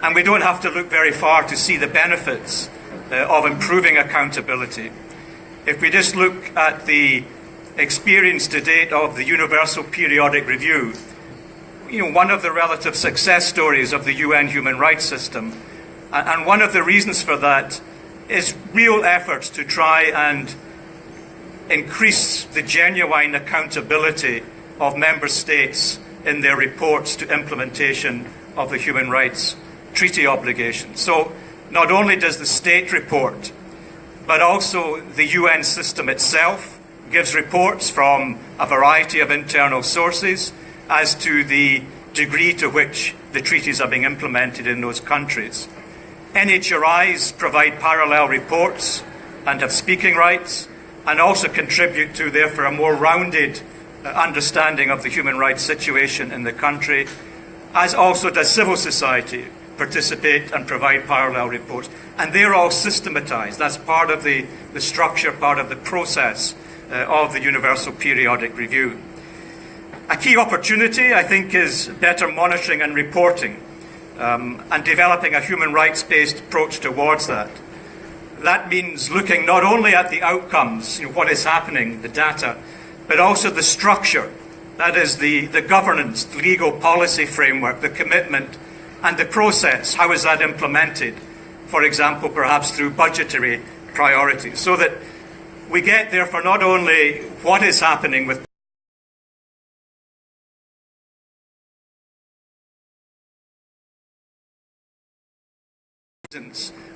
And we don't have to look very far to see the benefits of improving accountability. If we just look at the experience to date of the Universal Periodic Review, one of the relative success stories of the UN human rights system, and one of the reasons for that is real efforts to try and increase the genuine accountability of member states in their reports to implementation of the human rights treaty obligations. So not only does the state report, but also the UN system itself gives reports from a variety of internal sources as to the degree to which the treaties are being implemented in those countries. NHRIs provide parallel reports and have speaking rights, and also contribute to, therefore, a more rounded understanding of the human rights situation in the country, as also does civil society participate and provide parallel reports. And they're all systematized. That's part of the structure, part of the process of the Universal Periodic Review. A key opportunity, I think, is better monitoring and reporting, and developing a human rights-based approach towards that. That means looking not only at the outcomes, what is happening, the data, but also the structure. That is the governance, the legal policy framework, the commitment, and the process. How is that implemented? For example, perhaps through budgetary priorities, so that we get, therefore, not only what is happening with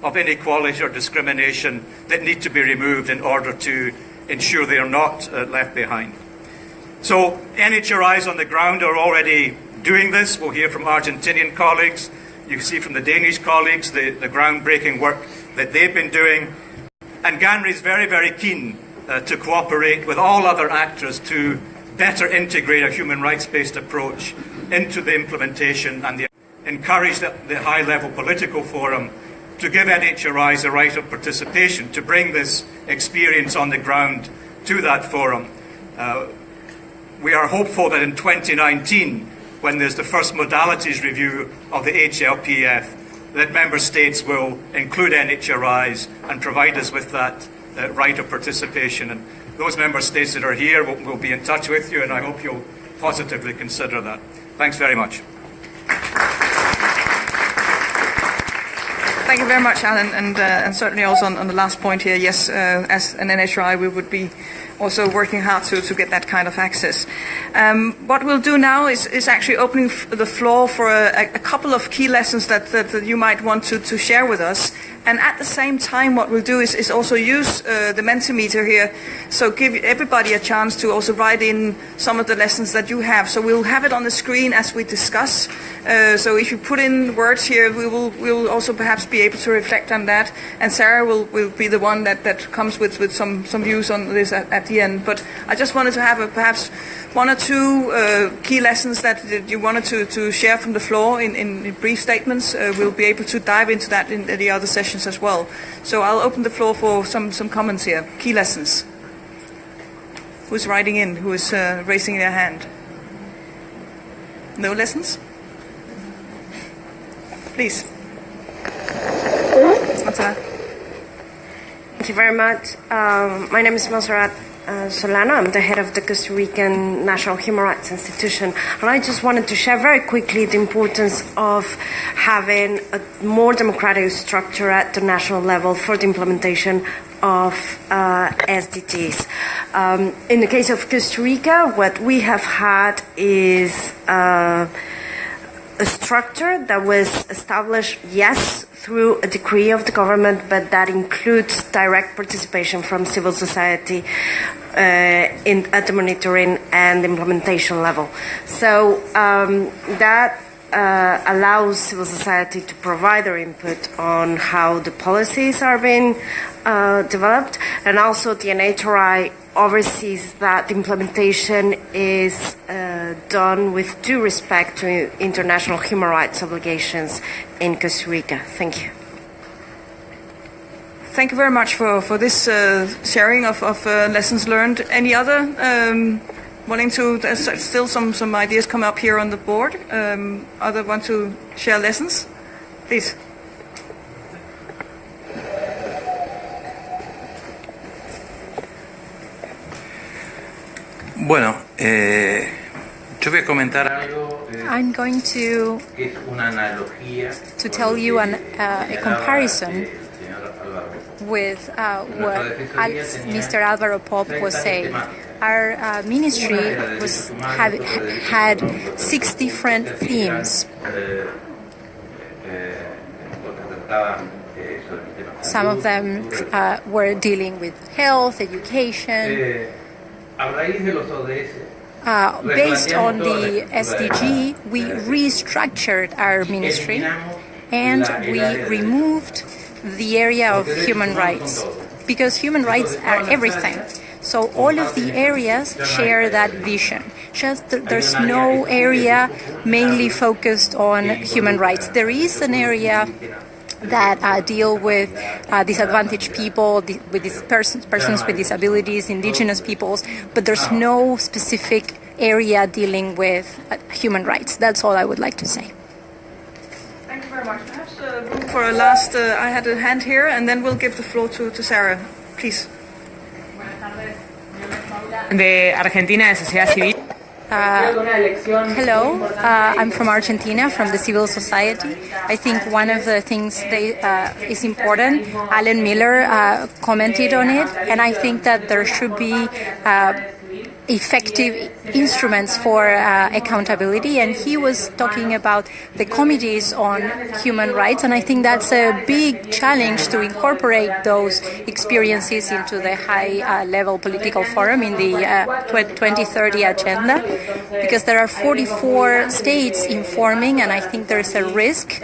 of inequality or discrimination that need to be removed in order to ensure they are not left behind. So NHRIs on the ground are already doing this. We'll hear from Argentinian colleagues. You can see from the Danish colleagues the groundbreaking work that they've been doing. And GANRI is very, very keen to cooperate with all other actors to better integrate a human rights-based approach into the implementation and encourage the high-level political forum to give NHRIs a right of participation, to bring this experience on the ground to that forum. We are hopeful that in 2019, when there's the first modalities review of the HLPF, that member states will include NHRIs and provide us with that right of participation. And those member states that are here will be in touch with you, and I hope you'll positively consider that. Thanks very much. Thank you very much, Alan, and certainly also on the last point here. Yes, as an NHRI, we would be also working hard to get that kind of access. What we'll do now is actually opening the floor for a couple of key lessons that you might want to share with us. And at the same time, what we'll do is also use the Mentimeter here, so give everybody a chance to also write in some of the lessons that you have. So we'll have it on the screen as we discuss. So if you put in words here, we will also perhaps be able to reflect on that. And Sarah will be the one that comes with some views on this at the end. But I just wanted to have perhaps one or two key lessons that you wanted to share from the floor in brief statements. We'll be able to dive into that in the other sessions as well. So I'll open the floor for some comments here. Key lessons. Who's writing in? Who is raising their hand? No lessons? Please. Thank you very much. My name is Monserrat Solano. I'm the head of the Costa Rican National Human Rights Institution, and I just wanted to share very quickly the importance of having a more democratic structure at the national level for the implementation of SDGs. In the case of Costa Rica, what we have had is a structure that was established, yes, through a decree of the government, but that includes direct participation from civil society at the monitoring and implementation level. So that allows civil society to provide their input on how the policies are being developed, and also the NHRI oversees that the implementation is done with due respect to international human rights obligations in Costa Rica. Thank you. Thank you very much for this sharing of lessons learned. Any other wanting to? There's still some ideas come up here on the board. Other want to share lessons? Please. Bueno, yo voy a comentar algo. I'm going to tell you a comparison with what Mr. Alvaro Pop was saying. Our ministry had 6 different themes. Some of them were dealing with health, education. Based on the SDG, we restructured our ministry and we removed the area of human rights, because human rights are everything. So all of the areas share that vision. Just there's no area mainly focused on human rights. There is an area that deal with disadvantaged people, with these persons with disabilities, indigenous peoples, but there's no specific area dealing with human rights. That's all I would like to say. Thank you very much. Perhaps room for a last, I had a hand here, and then we'll give the floor to Sarah. Please. De Argentina, de Sociedad Civil. Hello, I'm from Argentina, from the civil society. I think one of the things is important. Alan Miller commented on it, and I think that there should be effective instruments for accountability, and he was talking about the committees on human rights, and I think that's a big challenge to incorporate those experiences into the high-level political forum in the 2030 agenda, because there are 44 states informing, and I think there's a risk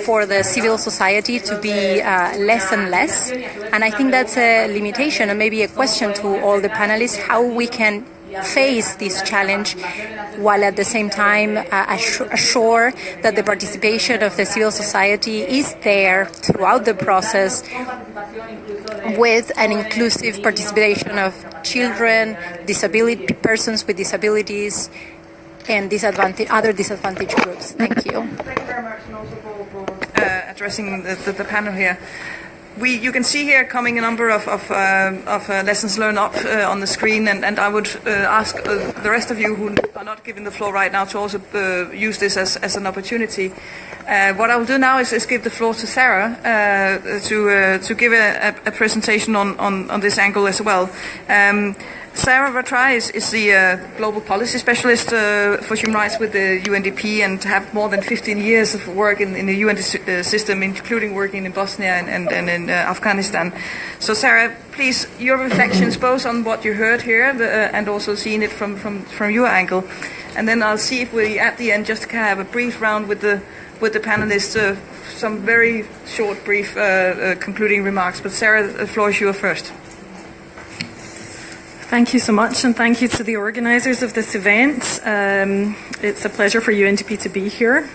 for the civil society to be less and less, and I think that's a limitation, and maybe a question to all the panelists, how we can face this challenge while at the same time assure that the participation of the civil society is there throughout the process with an inclusive participation of children, persons with disabilities, and other disadvantaged groups. Thank you. Thank you very much, and also for addressing the panel here. You can see here coming a number of lessons learned up on the screen, and I would ask the rest of you who are not given the floor right now to also use this as an opportunity. What I will do now is give the floor to Sarah to give a presentation on this angle as well. Sarah Vatrai is the global policy specialist for human rights with the UNDP and have more than 15 years of work in the UN system, including working in Bosnia and in Afghanistan. So Sarah, please, your reflections both on what you heard here and also seeing it from your angle. And then I'll see if we, at the end, just have a brief round with the panelists, some very short, brief concluding remarks. But Sarah, the floor is yours first. Thank you so much, and thank you to the organisers of this event. It's a pleasure for UNDP to be here.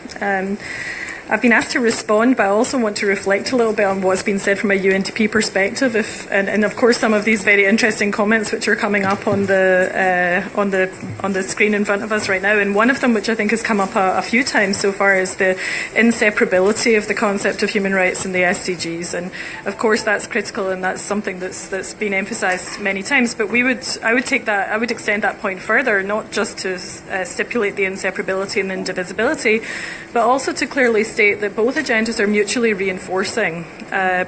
I've been asked to respond, but I also want to reflect a little bit on what's been said from a UNDP perspective, and of course some of these very interesting comments which are coming up on the screen in front of us right now. And one of them, which I think has come up a few times so far, is the inseparability of the concept of human rights and the SDGs. And of course that's critical, and that's something that's been emphasised many times. But I would extend that point further, not just to stipulate the inseparability and indivisibility, but also to clearly state that both agendas are mutually reinforcing.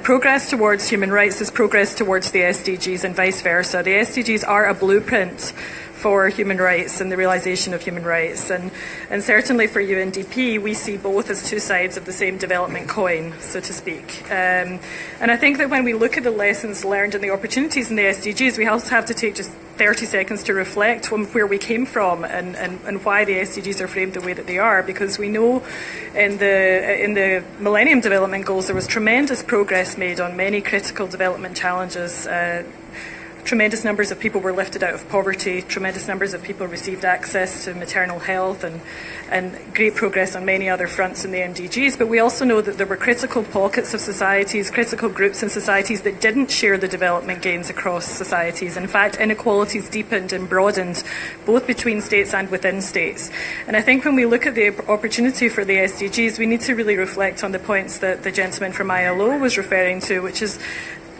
Progress towards human rights is progress towards the SDGs and vice versa. The SDGs are a blueprint for human rights and the realisation of human rights. And certainly for UNDP, we see both as two sides of the same development coin, so to speak. And I think that when we look at the lessons learned and the opportunities in the SDGs, we also have to take just 30 seconds to reflect on where we came from and why the SDGs are framed the way that they are, because we know in the Millennium Development Goals there was tremendous progress made on many critical development challenges. Tremendous numbers of people were lifted out of poverty, tremendous numbers of people received access to maternal health, and great progress on many other fronts in the MDGs. But we also know that there were critical pockets of societies, critical groups in societies that didn't share the development gains across societies. In fact, inequalities deepened and broadened, both between states and within states. And I think when we look at the opportunity for the SDGs, we need to really reflect on the points that the gentleman from ILO was referring to, which is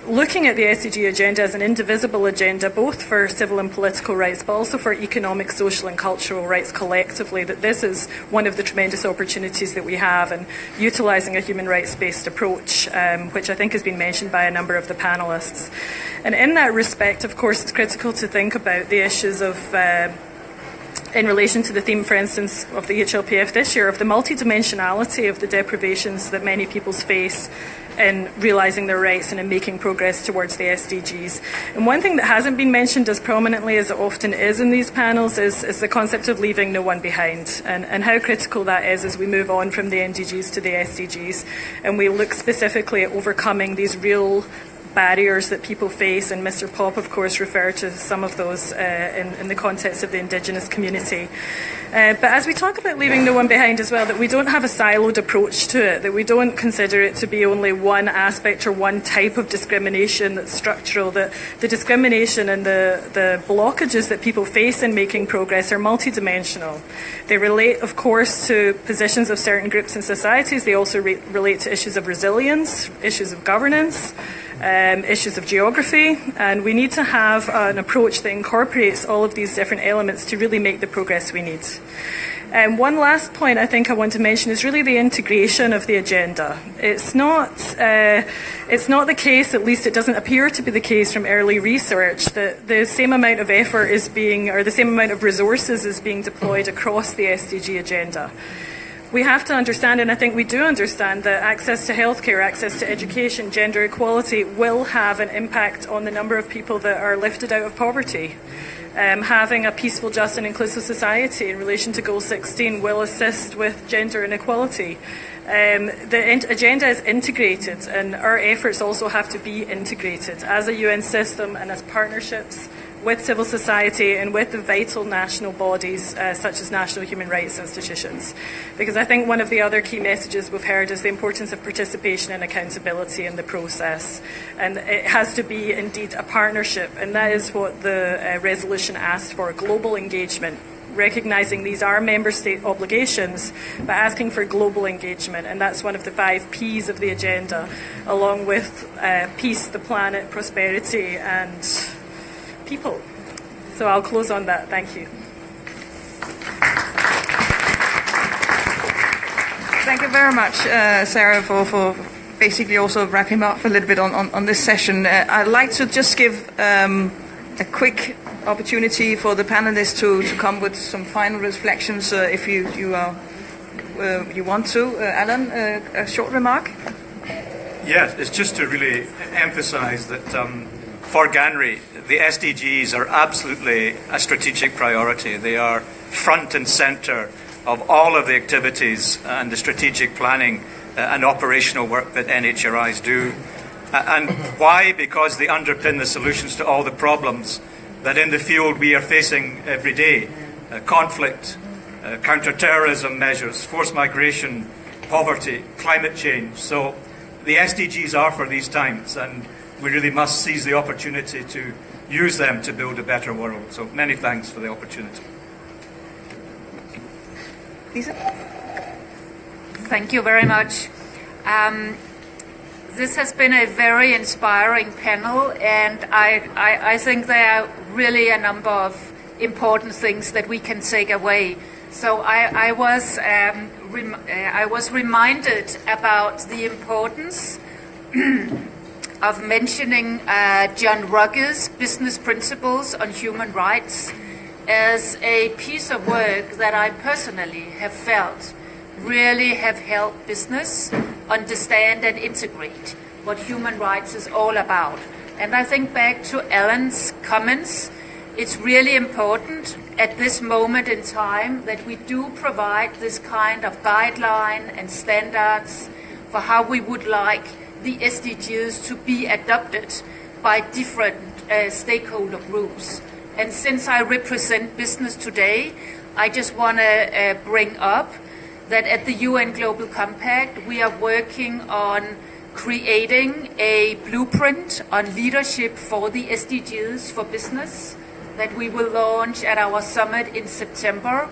looking at the SDG agenda as an indivisible agenda, both for civil and political rights, but also for economic, social and cultural rights collectively, that this is one of the tremendous opportunities that we have in utilising a human rights-based approach, which I think has been mentioned by a number of the panellists. And in that respect, of course, it's critical to think about the issues of in relation to the theme, for instance, of the HLPF this year, of the multidimensionality of the deprivations that many peoples face in realising their rights and in making progress towards the SDGs. And one thing that hasn't been mentioned as prominently as it often is in these panels is the concept of leaving no one behind, and how critical that is as we move on from the MDGs to the SDGs, and we look specifically at overcoming these real barriers that people face, and Mr. Pop, of course, referred to some of those in the context of the Indigenous community. But as we talk about leaving no one behind as well, that we don't have a siloed approach to it, that we don't consider it to be only one aspect or one type of discrimination that's structural, that the discrimination and the blockages that people face in making progress are multidimensional. They relate, of course, to positions of certain groups and societies. They also relate to issues of resilience, issues of governance, issues of geography, and we need to have an approach that incorporates all of these different elements to really make the progress we need. One last point I think I want to mention is really the integration of the agenda. It's not the case, at least it doesn't appear to be the case from early research, that the same amount of effort is being, or the same amount of resources is being deployed across the SDG agenda. We have to understand, and I think we do understand, that access to healthcare, access to education, gender equality will have an impact on the number of people that are lifted out of poverty. Having a peaceful, just and inclusive society in relation to Goal 16 will assist with gender inequality. The agenda is integrated, and our efforts also have to be integrated as a UN system and as partnerships with civil society and with the vital national bodies such as national human rights institutions. Because I think one of the other key messages we've heard is the importance of participation and accountability in the process. And it has to be indeed a partnership, and that is what the resolution asked for, global engagement. Recognising these are member state obligations, but asking for global engagement, and that's one of the 5 Ps of the agenda, along with peace, the planet, prosperity and people. So I'll close on that. Thank you. Thank you very much, Sarah, for basically also wrapping up a little bit on this session. I'd like to just give a quick opportunity for the panelists to come with some final reflections if you want to. Alan, a short remark? Yes, it's just to really emphasize that for Ganry, the SDGs are absolutely a strategic priority. They are front and center of all of the activities and the strategic planning and operational work that NHRIs do. And why? Because they underpin the solutions to all the problems that in the field we are facing every day. Conflict, counter-terrorism measures, forced migration, poverty, climate change. So the SDGs are for these times, and we really must seize the opportunity to use them to build a better world. So many thanks for the opportunity. Lisa? Thank you very much. This has been a very inspiring panel, and I think there are really a number of important things that we can take away. So I was reminded about the importance of mentioning John Rugger's Business Principles on Human Rights as a piece of work that I personally have felt really have helped business understand and integrate what human rights is all about. And I think back to Alan's comments, it's really important at this moment in time that we do provide this kind of guideline and standards for how we would like the SDGs to be adopted by different stakeholder groups. And since I represent business today, I just want to bring up that at the UN Global Compact, we are working on creating a blueprint on leadership for the SDGs for business that we will launch at our summit in September.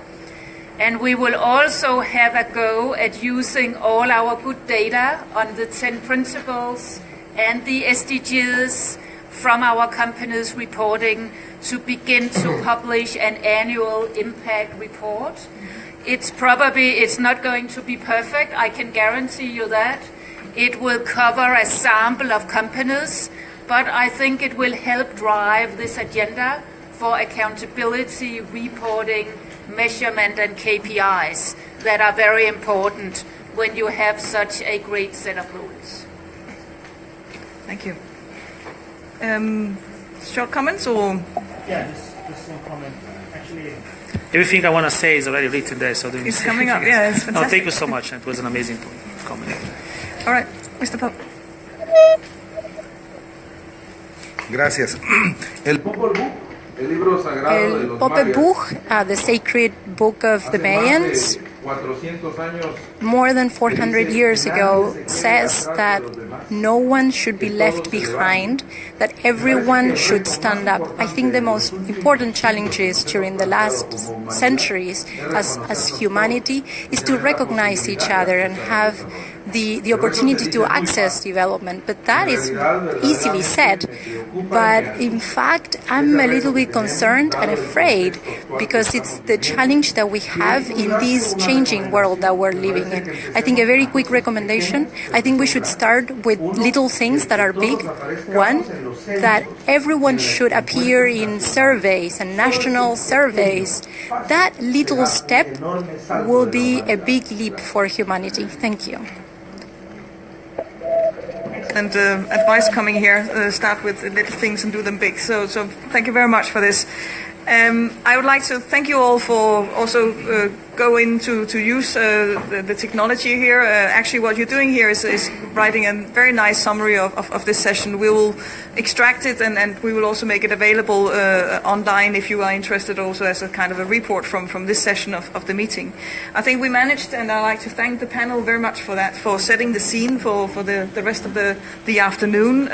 And we will also have a go at using all our good data on the 10 principles and the SDGs from our companies reporting to begin to publish an annual impact report. It's not going to be perfect, I can guarantee you that. It will cover a sample of companies, but I think it will help drive this agenda for accountability, reporting, measurement and KPIs that are very important when you have such a great set of rules. Thank you. Short comments or? Yeah, just one comment. Actually, everything I want to say is already written there, so it's coming up. Yeah, it's fantastic. No, thank you so much. It was an amazing comment. All right, Mr. Pope. Gracias. El Popol Vuh, el libro sagrado de los Popol Vuh, the sacred book of the Mayans, more than 400 years ago, says that no one should be left behind, that everyone should stand up. I think the most important challenges during the last centuries as humanity is to recognize each other and have the opportunity to access development. But that is easily said. But in fact, I'm a little bit concerned and afraid because it's the challenge that we have in this changing world that we're living in. I think a very quick recommendation, I think we should start with little things that are big. One, that everyone should appear in surveys and national surveys. That little step will be a big leap for humanity. Thank you. And advice coming here, start with little things and do them big. So thank you very much for this. I would like to thank you all for also going to use the technology here. Actually, what you're doing here is writing a very nice summary of this session. We will extract it and we will also make it available online if you are interested also as a kind of a report from this session of the meeting. I think we managed, and I'd like to thank the panel very much for that, for setting the scene for the rest of the afternoon.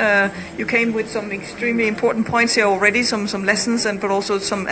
You came with some extremely important points here already, some lessons, but also some